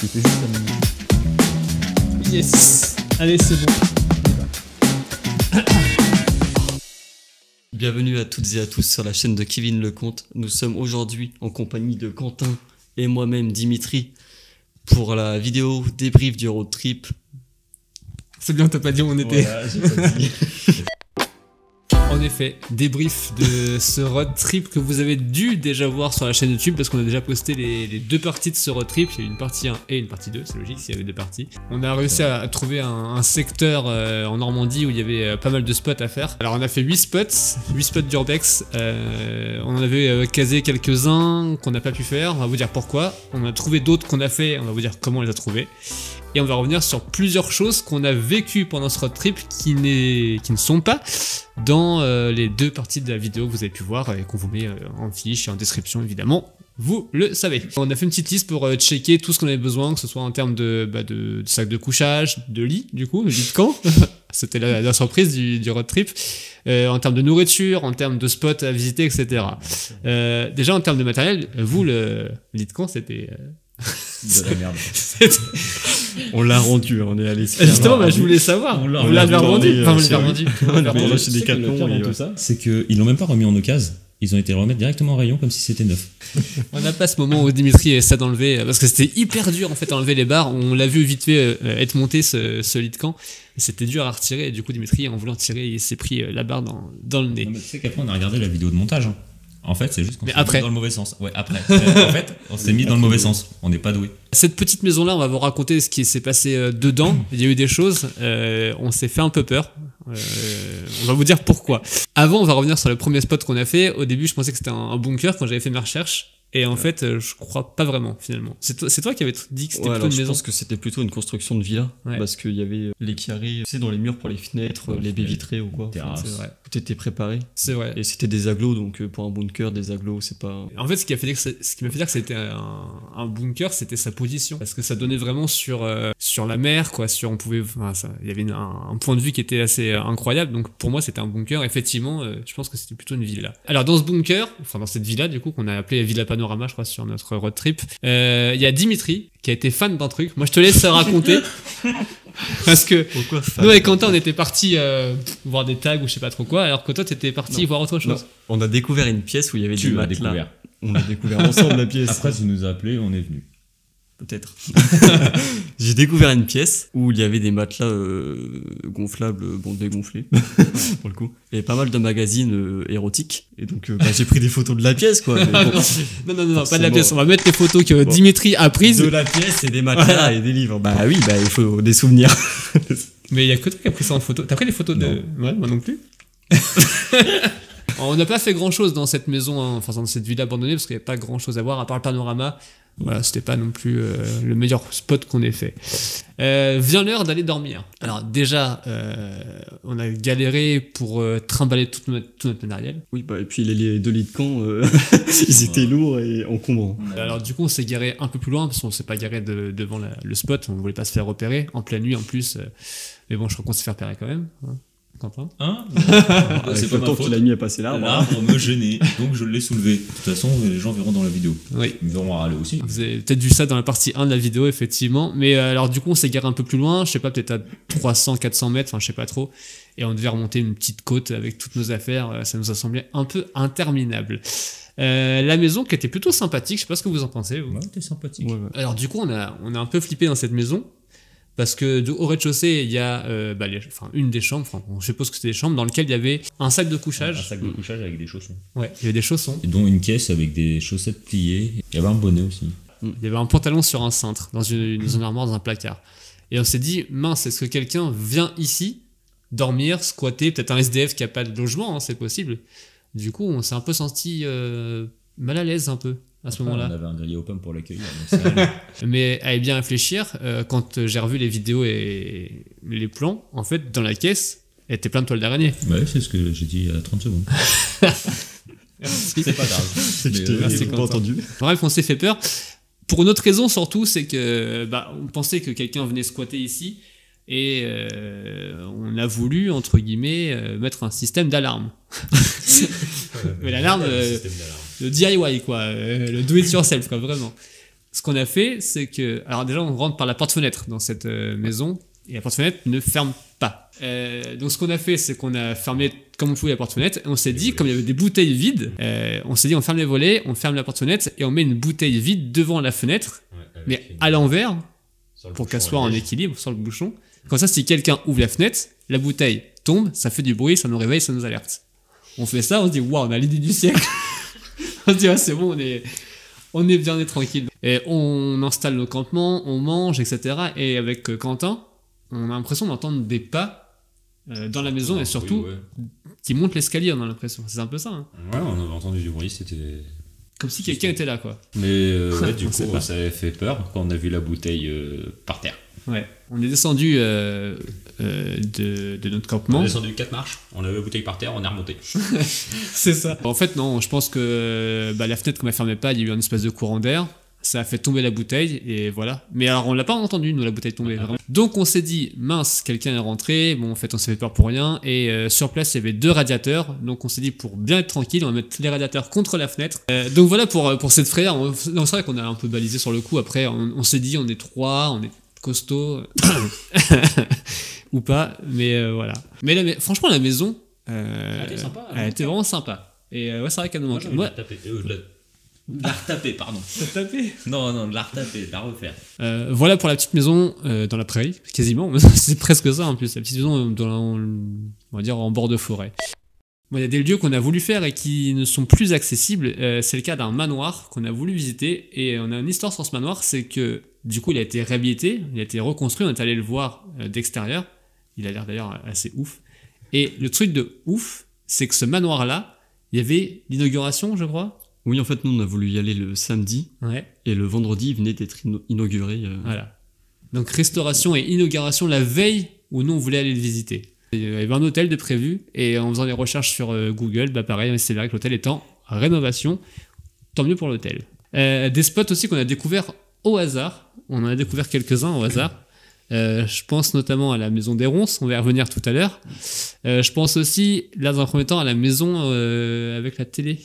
Il fait juste un... Yes. Allez, c'est bon. Bienvenue à toutes et à tous sur la chaîne de Kevin Lecomte. Nous sommes aujourd'hui en compagnie de Quentin et moi-même Dimitri pour la vidéo débrief du road trip. C'est bien, t'as pas dit où on était. Voilà, j'ai pas dit. En effet, débrief de ce road trip que vous avez dû déjà voir sur la chaîne YouTube parce qu'on a déjà posté les deux parties de ce road trip. Il y a une partie 1 et une partie 2, c'est logique s'il y avait deux parties. On a réussi à trouver un secteur en Normandie où il y avait pas mal de spots à faire. Alors on a fait 8 spots d'urbex. On en avait casé quelques-uns qu'on n'a pas pu faire, on va vous dire pourquoi. On a trouvé d'autres qu'on a fait, on va vous dire comment on les a trouvés. Et on va revenir sur plusieurs choses qu'on a vécues pendant ce road trip qui ne sont pas dans les deux parties de la vidéo que vous avez pu voir et qu'on vous met en fiche et en description évidemment. Vous le savez. On a fait une petite liste pour checker tout ce qu'on avait besoin, que ce soit en termes de sac de couchage, de lit du coup, de lit de camp. C'était la surprise du road trip. En termes de nourriture, en termes de spots à visiter, etc. Déjà en termes de matériel, vous le lit de camp c'était... de la merde. On l'a rendu, on est allé se justement, je voulais savoir. On l'avait revendu. Enfin, on l'avait revendu. On avait lâché des cartons et tout ça. C'est qu'ils l'ont même pas remis en occasion. Ils ont été remettre directement en rayon comme si c'était neuf. On n'a pas ce moment où Dimitri essaie d'enlever, parce que c'était hyper dur en fait à enlever les barres. On l'a vu vite fait être monté ce lit de camp. C'était dur à retirer et du coup Dimitri en voulant tirer il s'est pris la barre dans le nez. Non, mais tu sais qu'après on a regardé la vidéo de montage. Hein. En fait, c'est juste qu'on s'est mis dans le mauvais sens. Ouais, après. En fait, on s'est mis dans le mauvais sens. On n'est pas doué. Cette petite maison-là, on va vous raconter ce qui s'est passé dedans. Il y a eu des choses. On s'est fait un peu peur. On va vous dire pourquoi. Avant, on va revenir sur le premier spot qu'on a fait. Au début, je pensais que c'était un bunker quand j'avais fait mes recherches. Et en fait, je crois pas vraiment, finalement. C'est toi qui avais dit que c'était plutôt une maison. Je pense que c'était plutôt une construction de villa. Ouais. Parce qu'il y avait les carrés, tu sais, dans les murs pour les fenêtres, les baies vitrées ou quoi. C'est vrai. Tout était préparé. C'est vrai. Et c'était des agglos, donc pour un bunker, des agglos, c'est pas... En fait, ce qui m'a fait dire que c'était un bunker, c'était sa position. Parce que ça donnait vraiment sur la mer, quoi. Il y avait un point de vue qui était assez incroyable. Donc pour moi, c'était un bunker. Effectivement, je pense que c'était plutôt une villa. Alors dans ce bunker, dans cette villa, du coup, qu'on a appelée Villa Panorama, je crois, sur notre road trip, il y a Dimitri qui a été fan d'un truc. Moi, je te laisse raconter. Parce que nous avec Quentin on était partis voir des tags ou je sais pas trop quoi, alors que toi t'étais parti voir autre chose. Non. On a découvert une pièce où il y avait des matelas. On a découvert ensemble la pièce. Après tu nous as appelés, on est venus. Peut-être. J'ai découvert une pièce où il y avait des matelas gonflables, dégonflés pour le coup, et pas mal de magazines érotiques. Et donc j'ai pris des photos de la pièce, quoi. Mais bon, non, pas de la pièce. On va mettre les photos que Dimitri a prises. De la pièce et des matelas et des livres. Bah oui, il faut des souvenirs. Mais il y a que toi qui as pris ça en photo. T'as pris des photos de... Ouais, moi non plus. On n'a pas fait grand chose dans cette maison, hein, dans cette villa abandonnée, parce qu'il n'y a pas grand chose à voir à part le panorama. Voilà, c'était pas non plus le meilleur spot qu'on ait fait. Vient l'heure d'aller dormir. Alors déjà, on a galéré pour trimballer tout notre matériel. Oui, et puis les deux lits de camp, ils étaient lourds et encombrants. Alors du coup, on s'est garé un peu plus loin, parce qu'on s'est pas garé devant le spot, on voulait pas se faire repérer, en pleine nuit en plus. Mais bon, je crois qu'on s'est fait repérer quand même. Hein. Quentin c'est pas le temps qu'il a mis à passer l'arbre. L'arbre me gênait, donc je l'ai soulevé. De toute façon, les gens verront dans la vidéo. Oui. Ils verront râler aussi. Vous avez peut-être vu ça dans la partie 1 de la vidéo, effectivement. Mais alors du coup, on s'est garé un peu plus loin, je sais pas, peut-être à 300-400 mètres, je sais pas trop. Et on devait remonter une petite côte avec toutes nos affaires. Ça nous a semblé un peu interminable. La maison qui était plutôt sympathique, je sais pas ce que vous en pensez. Vous. Ouais, t'es sympathique. Ouais. Alors du coup, on a un peu flippé dans cette maison. Parce que au rez-de-chaussée, il y a une des chambres, on suppose que c'était des chambres, dans lesquelles il y avait un sac de couchage. Un sac de couchage avec des chaussons. Ouais, il y avait des chaussons. Et dont une caisse avec des chaussettes pliées. Il y avait un bonnet aussi. Il y avait un pantalon sur un cintre, dans une armoire, dans un placard. Et on s'est dit, mince, est-ce que quelqu'un vient ici dormir, squatter, peut-être un SDF qui a pas de logement, hein, c'est possible. Du coup, on s'est un peu senti mal à l'aise un peu. À ce moment-là. On avait un grillé aux pommes pour l'accueillir. Mais à bien réfléchir, quand j'ai revu les vidéos et les plans, en fait, dans la caisse, elle était plein de toiles d'araignée. Ouais, c'est ce que j'ai dit à 30 secondes. C'est pas grave. C'est que je t'ai pas entendu. Bref, on s'est fait peur. Pour une autre raison, surtout, c'est que on pensait que quelqu'un venait squatter ici. Et on a voulu, entre guillemets, mettre un système d'alarme. Mais l'alarme, le DIY, quoi, le do it yourself, quoi, vraiment. ce qu'on a fait, c'est que... Alors déjà, on rentre par la porte-fenêtre dans cette maison, et la porte-fenêtre ne ferme pas. Donc ce qu'on a fait, c'est qu'on a fermé comme on pouvait la porte-fenêtre, et on s'est dit, comme il y avait des bouteilles vides, on s'est dit on ferme les volets, on ferme la porte-fenêtre, et on met une bouteille vide devant la fenêtre, mais à l'envers, pour qu'elle soit en équilibre, sans le bouchon. Comme ça, si quelqu'un ouvre la fenêtre, la bouteille tombe, ça fait du bruit, ça nous réveille, ça nous alerte. On fait ça, on se dit, waouh, on a l'idée du siècle. On se dit, ah, c'est bon, on est bien, on est tranquille. Et on installe nos campements, on mange, etc. Et avec Quentin, on a l'impression d'entendre des pas dans la maison et surtout qui montent l'escalier, on a l'impression. C'est un peu ça. Hein. Ouais, on avait entendu du bruit, c'était... Comme si quelqu'un était là, quoi. Mais ouais, du coup, ça avait fait peur quand on a vu la bouteille par terre. Ouais, on est descendu de notre campement. On est descendu 4 marches, on avait la bouteille par terre, on est remonté. C'est ça. En fait, non, je pense que la fenêtre, comme elle fermait pas, il y a eu un espèce de courant d'air. Ça a fait tomber la bouteille et voilà. Mais alors, on l'a pas entendu, nous, la bouteille tomber. Vraiment. Donc, on s'est dit, mince, quelqu'un est rentré. Bon, en fait, on s'est fait peur pour rien. Et sur place, il y avait 2 radiateurs. Donc, on s'est dit, pour bien être tranquille, on va mettre les radiateurs contre la fenêtre. Donc, voilà pour cette frayeur. Non, c'est vrai qu'on a un peu balisé sur le coup. Après, on s'est dit, on est 3, on est costaud. Ou pas. Mais voilà. Mais franchement, la maison, elle était sympa. Elle était vraiment sympa. Et ouais, c'est vrai qu'elle nous manque. De la retaper, pardon. De la retaper ? Non, de la retaper, de la refaire. Voilà pour la petite maison dans la prairie, quasiment. C'est presque ça en plus. La petite maison on va dire en bord de forêt. Bon, il y a des lieux qu'on a voulu faire et qui ne sont plus accessibles. C'est le cas d'un manoir qu'on a voulu visiter. Et on a une histoire sur ce manoir, c'est que du coup il a été réhabilité, il a été reconstruit. On est allé le voir d'extérieur. Il a l'air d'ailleurs assez ouf. Et le truc de ouf, c'est que ce manoir-là, il y avait l'inauguration, je crois. Oui, en fait, nous, on a voulu y aller le samedi. Ouais. Et le vendredi, il venait d'être inauguré. Voilà. Donc, restauration et inauguration la veille où nous, on voulait aller le visiter. Il y avait un hôtel de prévu. Et en faisant des recherches sur Google, pareil, c'est vrai que l'hôtel est en rénovation. Tant mieux pour l'hôtel. Des spots aussi qu'on a découverts au hasard. On en a découvert quelques-uns au hasard. Je pense notamment à la maison des Ronces. On va y revenir tout à l'heure. Je pense aussi, là, dans un premier temps, à la maison avec la télé.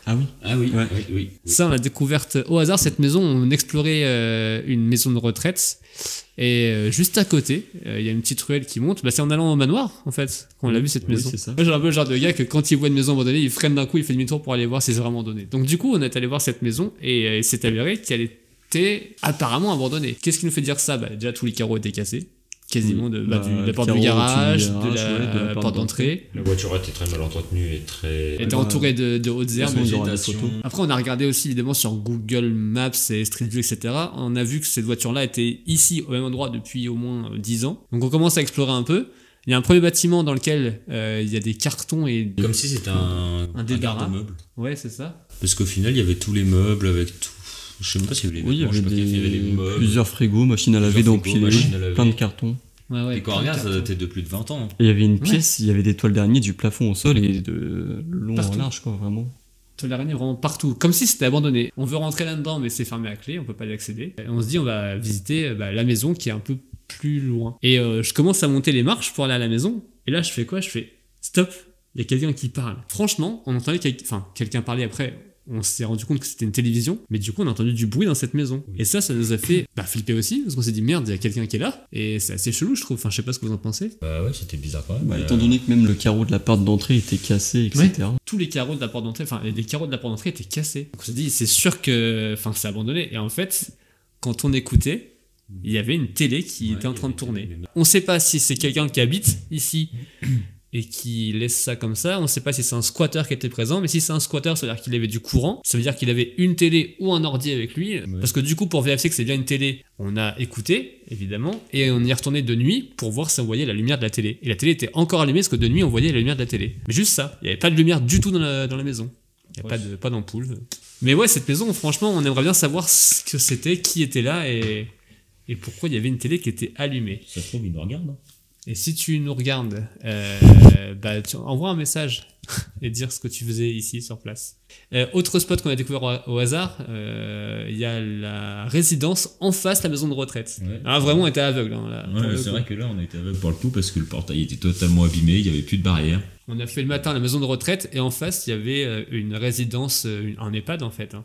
Ah oui, oui. Ça, on l'a découverte au hasard, cette maison. On explorait une maison de retraite. Et juste à côté, il y a une petite ruelle qui monte. C'est en allant au manoir, en fait, qu'on l'a vu cette maison. C'est ça. Moi, j'ai un peu le genre de gars que quand il voit une maison abandonnée, il freine d'un coup, il fait demi-tour pour aller voir si c'est vraiment abandonné. Donc du coup, on est allé voir cette maison et c'est avéré qu'elle était apparemment abandonnée. Qu'est-ce qui nous fait dire ça ? Déjà, tous les carreaux étaient cassés. Quasiment de la porte du garage, de la porte d'entrée. La voiture était très mal entretenue et très... Elle était entourée de hautes herbes. Végétation. Après, on a regardé aussi évidemment sur Google Maps et Street View, etc. On a vu que cette voiture-là était ici, au même endroit, depuis au moins 10 ans. Donc on commence à explorer un peu. Il y a un premier bâtiment dans lequel il y a des cartons et... Comme si c'était un garde-meuble. Ouais, c'est ça. Parce qu'au final, il y avait tous les meubles avec tout. Je sais même pas s'il y avait il y avait des meubles, plusieurs frigos, machines à laver d'empilés, plein de cartons. Ouais, et quand on regarde, ça datait de plus de 20 ans. Et il y avait une pièce, il y avait des toiles d'araignée du plafond au sol et de long en large, quoi, vraiment. Toiles d'araignée vraiment partout, comme si c'était abandonné. On veut rentrer là-dedans, mais c'est fermé à clé, on peut pas y accéder. Et on se dit, on va visiter la maison qui est un peu plus loin. Et je commence à monter les marches pour aller à la maison. Et là, je fais quoi ? Je fais stop, il y a quelqu'un qui parle. Franchement, on entendait quelqu'un parler après. On s'est rendu compte que c'était une télévision, mais du coup on a entendu du bruit dans cette maison. Et ça nous a fait flipper aussi, parce qu'on s'est dit merde, il y a quelqu'un qui est là, et c'est assez chelou je trouve, je sais pas ce que vous en pensez. Bah ouais, c'était bizarre quand même. Étant donné que même le carreau de la porte d'entrée était cassé, etc. Ouais, tous les carreaux de la porte d'entrée, les carreaux de la porte d'entrée étaient cassés. Donc on s'est dit c'est sûr que c'est abandonné, et en fait, quand on écoutait, il y avait une télé qui était en train de tourner. On sait pas si c'est quelqu'un qui habite ici, et qui laisse ça comme ça. On ne sait pas si c'est un squatter qui était présent, mais si c'est un squatter, ça veut dire qu'il avait du courant, ça veut dire qu'il avait une télé ou un ordi avec lui, parce que du coup, pour vérifier que c'est bien une télé, on a écouté, évidemment, et on y est retourné de nuit pour voir si on voyait la lumière de la télé. Et la télé était encore allumée, parce que de nuit, on voyait la lumière de la télé. Mais juste ça, il n'y avait pas de lumière du tout dans la maison. Il n'y a pas d'ampoule. Mais ouais, cette maison, franchement, on aimerait bien savoir ce que c'était, qui était là, et pourquoi il y avait une télé qui était allumée. Ça se trouve, il nous regarde. Et si tu nous regardes, envoie un message et dire ce que tu faisais ici sur place. Autre spot qu'on a découvert au hasard, il y a la résidence en face de la maison de retraite. Ouais. Alors vraiment on était aveugle. C'est vrai que là on était aveugle pour le coup parce que le portail était totalement abîmé, il n'y avait plus de barrière. On a fait le matin à la maison de retraite et en face il y avait une résidence, un EHPAD en fait.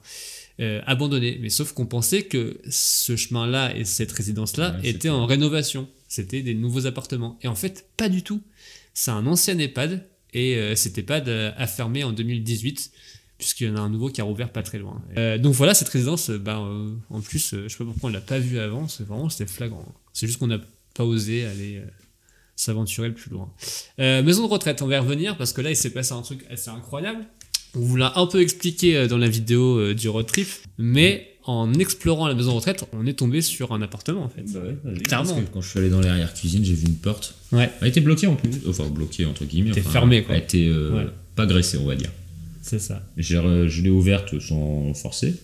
abandonné. Mais sauf qu'on pensait que ce chemin-là et cette résidence-là Ouais, étaient en rénovation. C'était des nouveaux appartements. Et en fait, pas du tout. C'est un ancien EHPAD et cet EHPAD a fermé en 2018 puisqu'il y en a un nouveau qui a rouvert pas très loin. Donc voilà, cette résidence, en plus, je sais pas pourquoi on l'a pas vue avant, c'était flagrant. C'est juste qu'on n'a pas osé aller s'aventurer le plus loin. Maison de retraite, on va y revenir parce que là, il s'est passé un truc assez incroyable. On vous l'a un peu expliqué dans la vidéo du road trip, mais en explorant la maison de retraite, on est tombé sur un appartement en fait. Bah ouais, clairement. Parce que quand je suis allé dans l'arrière-cuisine, j'ai vu une porte. Ouais. Elle était bloquée en plus. Enfin, bloquée entre guillemets. Elle était fermée, quoi. Elle était Ouais. pas graissée, on va dire. C'est ça. Je l'ai ouverte sans forcer.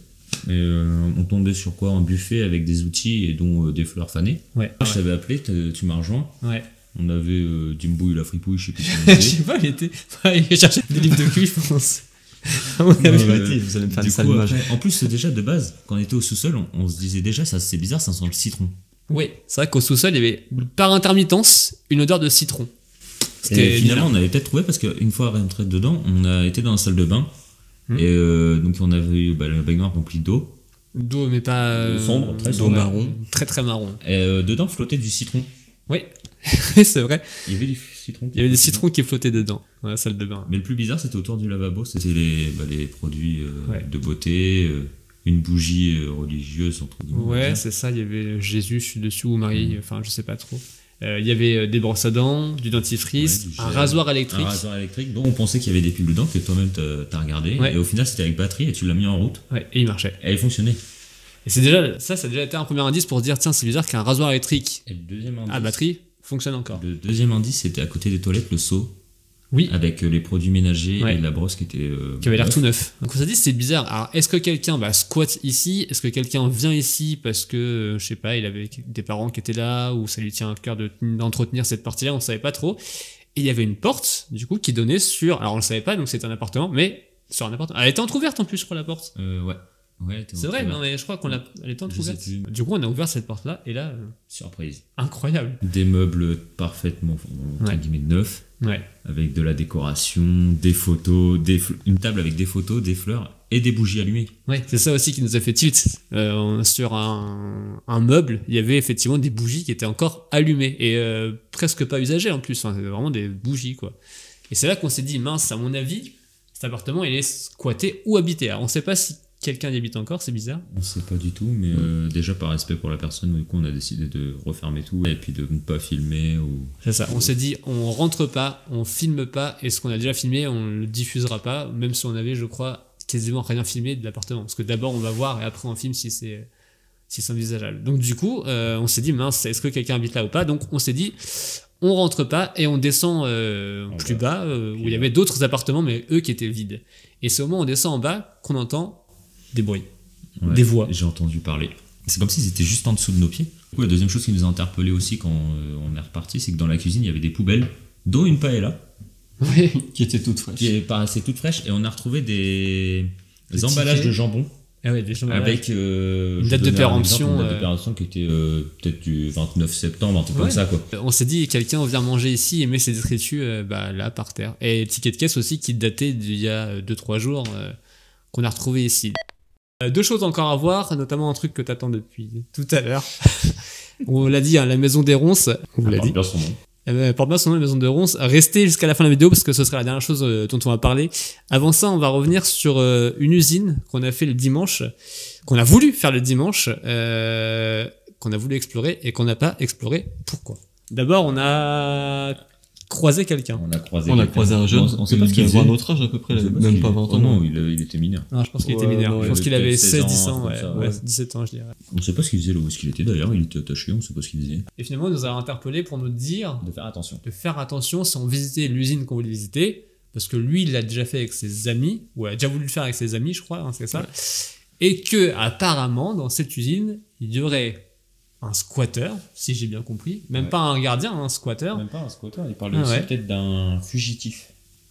Et on tombait sur quoi? Un buffet avec des outils et dont des fleurs fanées. Ouais. Je t'avais appelé, tu m'as rejoint. Ouais. On avait Jimbo et la fripouille, je sais plus Je sais pas, il cherchait des livres de cul, je pense. Vous allez me faire Du une sale coup, image. après, en plus, déjà de base, quand on était au sous-sol, on se disait déjà, ça c'est bizarre, ça sent le citron. Oui, c'est vrai qu'au sous-sol, il y avait par intermittence une odeur de citron. Et finalement, on avait peut-être trouvé parce qu'une fois rentré dedans, on a été dans la salle de bain. Et donc, on avait eu le baignoire rempli d'eau. D'eau, mais pas. Sombre, très d'eau sombre. marron. Très très marron. Et dedans flottait du citron. Oui, c'est vrai. Il y avait du citron. Il y avait des citrons qui flottaient dedans, dans la salle de bain. Mais le plus bizarre, c'était autour du lavabo. C'était les produits Ouais. de beauté, une bougie religieuse, entre guillemets. on va Ouais, dire. c'est ça, il y avait Jésus dessus ou Marie, enfin, je sais pas trop. Il y avait des brosses à dents, du dentifrice, Ouais, du un gel. rasoir électrique. Un rasoir électrique dont on pensait qu'il y avait des piles dedans, que toi-même t'as regardé. Ouais. Et au final, c'était avec batterie et tu l'as mis en route. Ouais, et il marchait. Et elle fonctionnait. Et c'est déjà, ça a déjà été un premier indice pour se dire, tiens, c'est bizarre qu'un rasoir électrique Et le deuxième indice, à batterie fonctionne encore. le deuxième indice, c'était à côté des toilettes, le seau, Oui, avec les produits ménagers Ouais. et la brosse qui était. qui avait l'air tout neuf. Donc on s'est dit, c'est bizarre. Alors, est-ce que quelqu'un squatte ici? Est-ce que quelqu'un vient ici parce que, je sais pas, il avait des parents qui étaient là, ou ça lui tient à cœur d'entretenir cette partie-là, on savait pas trop. Et il y avait une porte, du coup, qui donnait sur, alors on le savait pas, donc c'était un appartement, mais sur un appartement. Elle était entrouverte en plus, je crois, la porte. Ouais. Ouais, C'est vrai, non, mais je crois elle était entrouverte. Je sais plus. Du coup, on a ouvert cette porte-là, et là, Surprise. incroyable. Des meubles parfaitement, entre Ouais. guillemets, neufs, Ouais. avec de la décoration, des photos, une table avec des photos, des fleurs et des bougies allumées. Ouais, c'est ça aussi qui nous a fait tilt. Sur un meuble, il y avait effectivement des bougies qui étaient encore allumées et presque pas usagées en plus. Enfin, c'était vraiment des bougies, quoi. Et c'est là qu'on s'est dit, mince, à mon avis, cet appartement, il est squatté ou habité. Alors, on sait pas si quelqu'un y habite encore, c'est bizarre. On sait pas du tout, mais déjà par respect pour la personne, du coup, on a décidé de refermer tout et puis de ne pas filmer. C'est ça. On s'est dit, on rentre pas, on filme pas, et ce qu'on a déjà filmé, on le diffusera pas, même si on avait, je crois, quasiment rien filmé de l'appartement. Parce que d'abord, on va voir et après, on filme si c'est envisageable. Donc, du coup, on s'est dit, mince, est-ce que quelqu'un habite là ou pas? Donc, on s'est dit, on rentre pas et on descend plus bas, où il y avait d'autres appartements, mais eux qui étaient vides. Et c'est au moment où on descend en bas qu'on entend des bruits, Ouais, des voix. J'ai entendu parler. C'est comme s'ils étaient juste en dessous de nos pieds. Du coup, la deuxième chose qui nous a interpellé aussi quand on est reparti, c'est que dans la cuisine, il y avait des poubelles, dont une paella, Oui. Qui était toute fraîche. qui paraissait toute fraîche, et on a retrouvé des Des emballages tickets. de jambon Ah ouais, des gens avec une date de péremption. une date de péremption qui était peut-être du 29 septembre, un truc Ouais. comme ça, quoi. On s'est dit, quelqu'un vient manger ici et met ses détritus là par terre. Et le ticket de caisse aussi qui datait d'il y a 2-3 jours qu'on a retrouvé ici. Deux choses encore à voir, notamment un truc que t'attends depuis tout à l'heure. On l'a dit, hein, la maison des ronces. On vous l'a dit. Bien son nom. Porte bien son nom, la maison de ronces. Restez jusqu'à la fin de la vidéo parce que ce sera la dernière chose dont on va parler. Avant ça, on va revenir sur une usine qu'on a fait le dimanche, qu'on a voulu faire le dimanche, qu'on a voulu explorer et qu'on n'a pas exploré. Pourquoi? D'abord, on a croisé quelqu'un. On a croisé un jeune. On sait pas ce qu'il avait faisait. un autre âge à peu près, même pas 20 ans. Oh non, il était mineur. Non, je pense qu'il Ouais, était mineur. non, Je pense il qu'il avait avait 16 16-10 ans, ans, ouais, comme ça, ouais, ouais. 17 ans, je dirais. On sait pas ce qu'il faisait là, où est-ce qu'il était d'ailleurs, il était attaché, on sait pas ce qu'il faisait. Et finalement, il nous a interpellés pour nous dire De faire attention. de faire attention si on visitait l'usine qu'on voulait visiter, parce que lui, il l'a déjà fait avec ses amis, ou il a déjà voulu le faire avec ses amis, je crois, hein, c'est ça. Et que, apparemment, dans cette usine, il y aurait un squatteur, si j'ai bien compris, même Ouais. pas un gardien, un squatteur. Même pas un squatter, il parle Ah aussi ouais. peut-être d'un fugitif.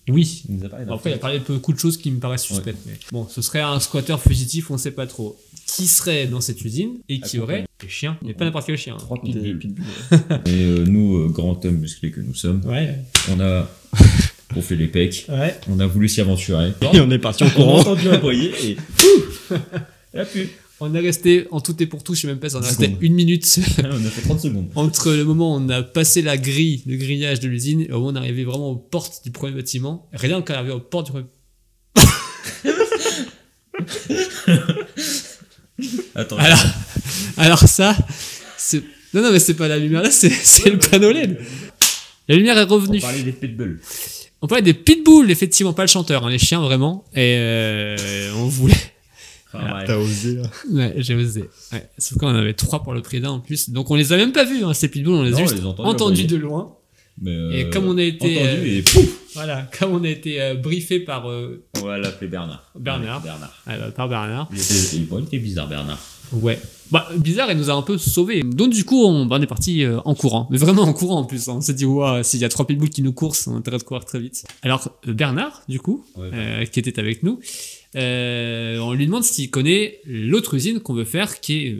Oui. Il nous a parlé d'un Après, il a fugitif. parlé de beaucoup de choses qui me paraissent suspectes. Mais bon, ce serait un squatteur fugitif, on sait pas trop. Qui serait dans cette usine et qui aurait des chiens, mais pas n'importe quel chien. 3 Des pitbulls. pitbulls. Et nous, grands hommes musclés que nous sommes, Ouais. on a fait les pecs, Ouais. on a voulu s'y aventurer. Et on est parti en On a courant. entendu aboyer et Elle a pu. On est resté en tout et pour tout, je sais même pas si on est resté Secondes. 1 minute On a fait 30 secondes. entre le moment où on a passé la grille, le grillage de l'usine, et au moment où on est arrivé vraiment aux portes du premier bâtiment. Rien qu'à arriver aux portes du premier. Attends. Alors ça, c'est. Non, mais c'est pas la lumière là, c'est le panneau LED. La lumière est revenue. On parlait des pitbulls. On parlait des pitbulls, effectivement, pas le chanteur, hein, les chiens vraiment. Et on voulait. Ah, ouais. T'as osé, là. Ouais, j'ai osé. Ouais. Sauf qu'on en avait 3 pour le prix d'un en plus. Donc on les a même pas vus, hein, ces pitbulls, on les a Non, on juste les a entendus, entendus on de loin. Mais Et comme on a été. entendu et pouf. Voilà, comme on a été briefé par On va l'appeler Bernard. Bernard. Par Bernard. Il était bizarre, Bernard. Ouais. Bah, bizarre, il nous a un peu sauvés. Donc, du coup, on est parti en courant. Mais vraiment en courant en plus. Hein. On s'est dit, ouah, s'il y a 3 pitbulls qui nous courent, on a intérêt de courir très vite. Alors, Bernard, du coup, Ouais. qui était avec nous, on lui demande s'il connaît l'autre usine qu'on veut faire, qui est,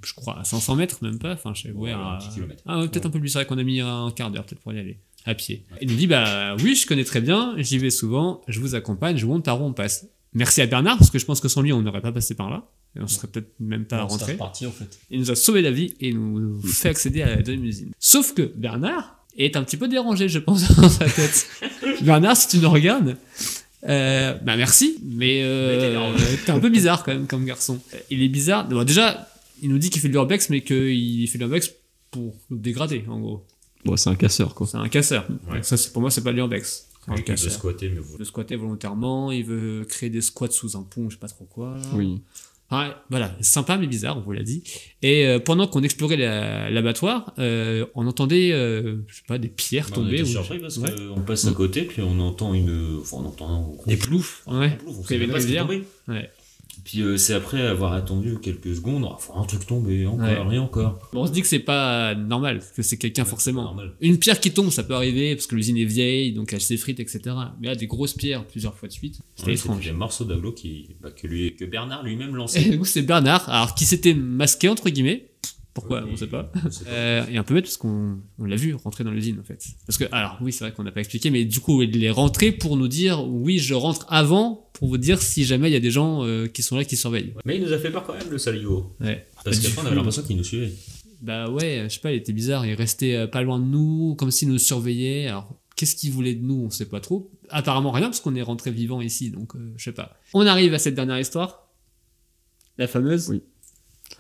je crois, à 500 mètres, même pas. Enfin, je sais, ouais, un petit kilomètre. Ah, ouais, peut-être un peu plus. C'est vrai qu'on a mis un quart d'heure, peut-être, pour y aller. À pied. Il nous dit, bah oui, je connais très bien, j'y vais souvent, je vous accompagne, je vous montre par où on passe. Merci à Bernard, parce que je pense que sans lui, on n'aurait pas passé par là. Et on serait peut-être même pas rentré. Reparti, en fait. Il nous a sauvé la vie et nous fait accéder à la deuxième usine. Sauf que Bernard est un petit peu dérangé, je pense, dans sa tête. Bernard, si tu nous regardes, bah merci, mais t'es un peu bizarre quand même comme garçon. Il est bizarre. Bon, déjà, il nous dit qu'il fait de l'urbex, mais qu'il fait de l'urbex pour nous dégrader, en gros. Bon, c'est un casseur, quoi. C'est un casseur. Ouais. Ça, pour moi, c'est pas de l'urbex. C'est un Il veut casseur. squatter, mais Il veut squatter volontairement, il veut créer des squats sous un pont, je sais pas trop quoi. là. Oui. Ouais, voilà, sympa mais bizarre, on vous l'a dit. Et pendant qu'on explorait l'abattoir, on entendait, je sais pas, des pierres on tomber. était ou- surpris parce Ouais. qu'on passe à côté, puis on entend une. Enfin, on entend. Des ploufs. Ouais. On Il y avait une pas ce qui rivière. tombait. Ouais. Puis c'est après avoir attendu quelques secondes, enfin, un truc tombé, encore, Ouais. rien encore. Bon, on se dit que c'est pas normal, que c'est quelqu'un Ouais, c'est forcément. pas normal. Une pierre qui tombe, ça peut arriver parce que l'usine est vieille, donc elle s'effrite, etc. Mais là, des grosses pierres plusieurs fois de suite, c'était Ouais, étrange. C'était des morceaux d'aglo que Bernard lui-même Et lançait. du coup, c'est Bernard, alors qui s'était masqué entre guillemets. Pourquoi, on sait pas. On sait pas. Et un peu bête parce qu'on l'a vu rentrer dans l'usine en fait. Parce que, alors oui, c'est vrai qu'on n'a pas expliqué, mais du coup, il est rentré pour nous dire oui, je rentre avant pour vous dire si jamais il y a des gens qui sont là qui surveillent. Mais il nous a fait peur quand même, le saligo. Ouais. Parce Du qu'après, on coup, avait l'impression qu'il nous suivait. Bah ouais, je sais pas, il était bizarre, il restait pas loin de nous, comme s'il nous surveillait. Alors, qu'est-ce qu'il voulait de nous, on sait pas trop. Apparemment rien, parce qu'on est rentré vivant ici, donc je sais pas. On arrive à cette dernière histoire. La fameuse. Oui.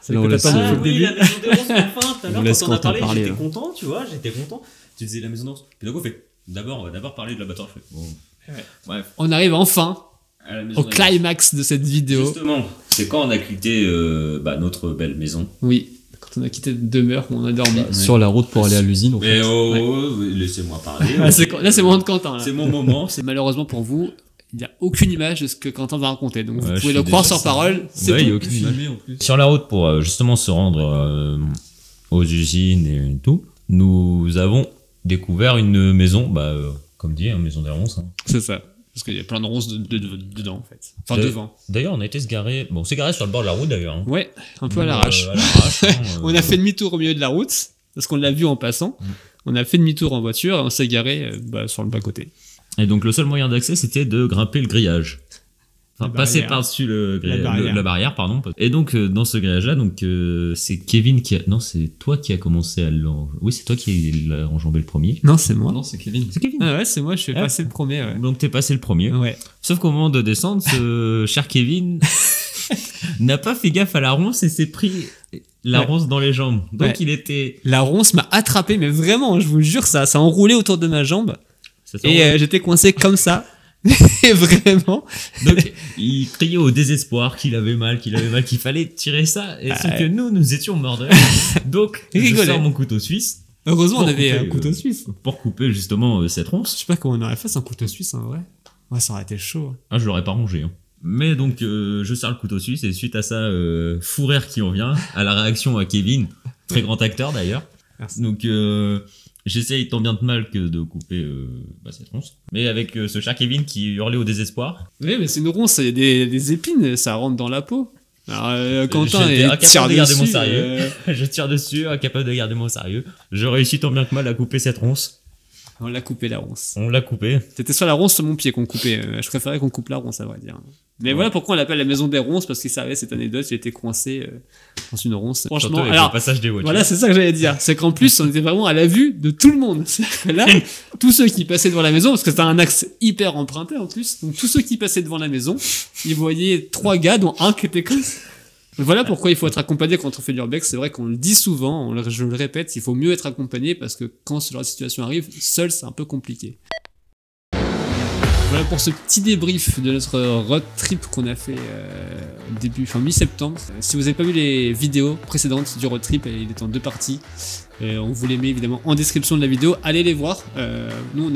Celle Là, que on t'attends laisse, depuis le début. la maison de Rose, enfin, tout à On l'heure, laisse quand on a Quentin parlé, parler, j'étais là. content, tu vois, j'étais content. Tu disais la maison de Rose. Puis d'un coup, on fait, d'abord, on va d'abord parler de l'abattoir. Je fais, bon. Ouais. Bref. On arrive enfin À la maison au de climax de cette vidéo. Justement, c'est quand on a quitté notre belle maison. Oui, quand on a quitté une demeure où on a dormi. Ouais. Sur la route pour aller à l'usine, en fait. Mais oh, laissez-moi parler. Ah, là, c'est le moment de Quentin. Là. C'est mon moment. Malheureusement pour vous, il n'y a aucune image de ce que Quentin va raconter. Donc Ouais, vous je pouvez suis le croire déjà sur parole. C'est Ouais, il y a tout. aucune image. en plus. Sur la route pour justement se rendre aux usines et tout, nous avons découvert une maison, comme dit, une maison des ronces. Hein. C'est ça. Parce qu'il y a plein de ronces dedans, en fait. Enfin, De- devant. D'ailleurs, on a été se garer. Bon, on s'est garé sur le bord de la route d'ailleurs. Hein. Ouais, un peu à l'arrache. À l'arrache, hein, On a fait demi-tour au milieu de la route, parce qu'on l'a vu en passant. On a fait demi-tour en voiture et on s'est garé sur le bas-côté. Et donc, le seul moyen d'accès, c'était de grimper le grillage. Enfin, La passer barrière. par-dessus La barrière. la barrière, pardon. Et donc, dans ce grillage-là, c'est Kevin qui a. Non, c'est toi qui a commencé à l'enjamber. Oui, c'est toi qui l'a enjambé le premier. Non, c'est moi. Non, c'est Kevin. C'est Kevin. Ah ouais, c'est moi, je suis Ah. passé le premier. Ouais. Donc, t'es passé le premier. Ouais. Sauf qu'au moment de descendre, ce cher Kevin n'a pas fait gaffe à la ronce et s'est pris la Ouais. ronce dans les jambes. Donc, Ouais. il était. La ronce m'a attrapé, mais vraiment, je vous jure, ça a enroulé autour de ma jambe. Ça s'est Et j'étais coincé comme ça. Et vraiment. Donc, il criait au désespoir qu'il avait mal, qu'il fallait tirer ça. Et sauf que nous étions morts de rire. Donc, je Rigolait. sors mon couteau suisse Heureusement, on Pour avait un couper, couteau suisse. pour couper justement cette Je ronce. sais pas comment on aurait fait sans couteau suisse en vrai. Ouais, ça aurait été chaud. Ah, je l'aurais pas rongé. Hein. Mais donc, je sors le couteau suisse et suite à ça, fou rire qui en vient, à la réaction à Kevin, très grand acteur d'ailleurs. Merci. Donc, j'essaye tant bien de mal que de couper cette ronce. Mais avec ce cher Kevin qui hurlait au désespoir. Oui, mais c'est une ronce, il y a des épines, ça rentre dans la peau. Alors, Quentin J'étais il incapable tire de garder mon dessus, sérieux. Je tire dessus, incapable de garder mon sérieux. Je réussis tant bien que mal à couper cette ronce. On l'a coupé la ronce. On l'a coupée. C'était soit la ronce, soit mon pied qu'on coupait. Je préférais qu'on coupe la ronce, à vrai dire. Mais voilà pourquoi on l'appelle la maison des ronces, parce qu'il savait cette anecdote, il était coincé dans une ronce. Surtout Franchement, avec alors le passage des voitures. voilà, c'est ça que j'allais dire. C'est qu'en plus, on était vraiment à la vue de tout le monde. C'est-à-dire que là, tous ceux qui passaient devant la maison, parce que c'était un axe hyper emprunté en plus, donc tous ceux qui passaient devant la maison, ils voyaient 3 gars, dont un qui était comme ça. Voilà pourquoi il faut être accompagné quand on fait de l'urbex. C'est vrai qu'on le dit souvent, je le répète, il faut mieux être accompagné parce que quand ce genre de situation arrive, seul c'est un peu compliqué. Voilà pour ce petit débrief de notre road trip qu'on a fait mi-septembre. Si vous n'avez pas vu les vidéos précédentes du road trip, il est en 2 parties. On vous les met évidemment en description de la vidéo. Allez les voir. Nous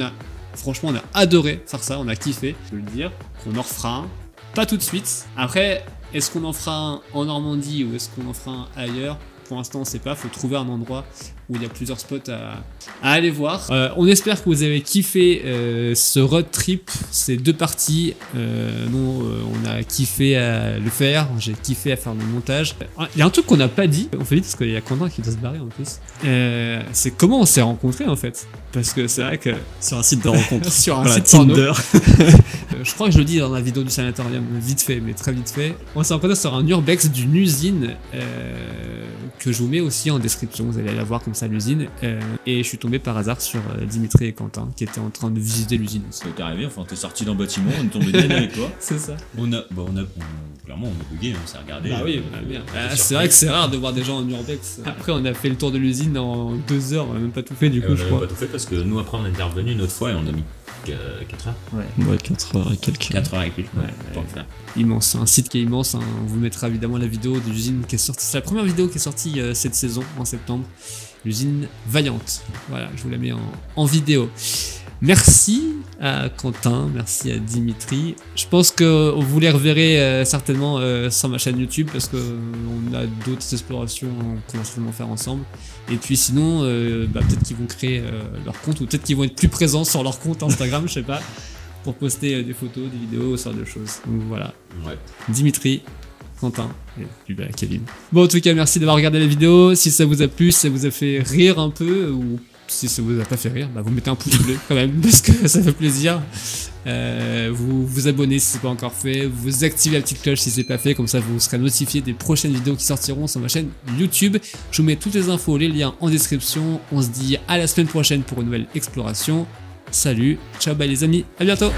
franchement on a adoré faire ça, on a kiffé. Je veux le dire, on en refera un. Pas tout de suite. Après, est-ce qu'on en fera un en Normandie ou est-ce qu'on en fera un ailleurs? Pour l'instant on sait pas, faut trouver un endroit où il y a plusieurs spots à aller voir. On espère que vous avez kiffé ce road trip, ces 2 parties. Nous on a kiffé à le faire, j'ai kiffé à faire le montage. Il y a un truc qu'on n'a pas dit, on fait vite parce qu'il y a Quentin qui doit se barrer en plus. C'est comment on s'est rencontrés en fait. Parce que c'est vrai que Sur un site de rencontre. sur un Voilà, site porno. Tinder. Je crois que je le dis dans la vidéo du sanatorium, vite fait, mais très vite fait. On s'est rencontrés sur un urbex d'une usine que je vous mets aussi en description. Vous allez la voir comme ça, l'usine. Et je suis tombé par hasard sur Dimitri et Quentin qui étaient en train de visiter l'usine aussi. T'es arrivé, enfin t'es sorti d'un bâtiment, on est tombé dedans avec toi. C'est ça. Clairement on a bugué, on s'est regardé. Bah oui, bah bien. C'est vrai que c'est rare de voir des gens en urbex. Après, on a fait le tour de l'usine en 2 heures, on a même pas tout fait du coup, On je a crois. pas tout fait parce que nous après on est revenu une autre fois et on a mis 4 heures. Ouais, 4 heures et quelques. 4 heures et quelques. Ouais, pour le faire. Immense, un site qui est immense, hein. On vous mettra évidemment la vidéo de l'usine qui est sortie. C'est la première vidéo qui est sortie cette saison en septembre. L'usine Vaillante. Voilà, je vous la mets en vidéo. Merci à Quentin, merci à Dimitri. Je pense que vous les reverrez certainement sur ma chaîne YouTube parce que on a d'autres explorations qu'on va certainement faire ensemble. Et puis sinon, peut-être qu'ils vont créer leur compte ou peut-être qu'ils vont être plus présents sur leur compte Instagram, je sais pas, pour poster des photos, des vidéos, ce genre de choses. Donc voilà. Ouais. Dimitri, Quentin et puis Kevin. Bon, en tout cas, merci d'avoir regardé la vidéo. Si ça vous a plu, si ça vous a fait rire un peu, ou si ça vous a pas fait rire, vous mettez un pouce bleu quand même, parce que ça fait plaisir. Vous vous abonnez si c'est pas encore fait, vous activez la petite cloche si c'est pas fait, comme ça vous serez notifié des prochaines vidéos qui sortiront sur ma chaîne YouTube. Je vous mets toutes les infos, les liens en description. On se dit à la semaine prochaine pour une nouvelle exploration. Salut, ciao, bye les amis, à bientôt.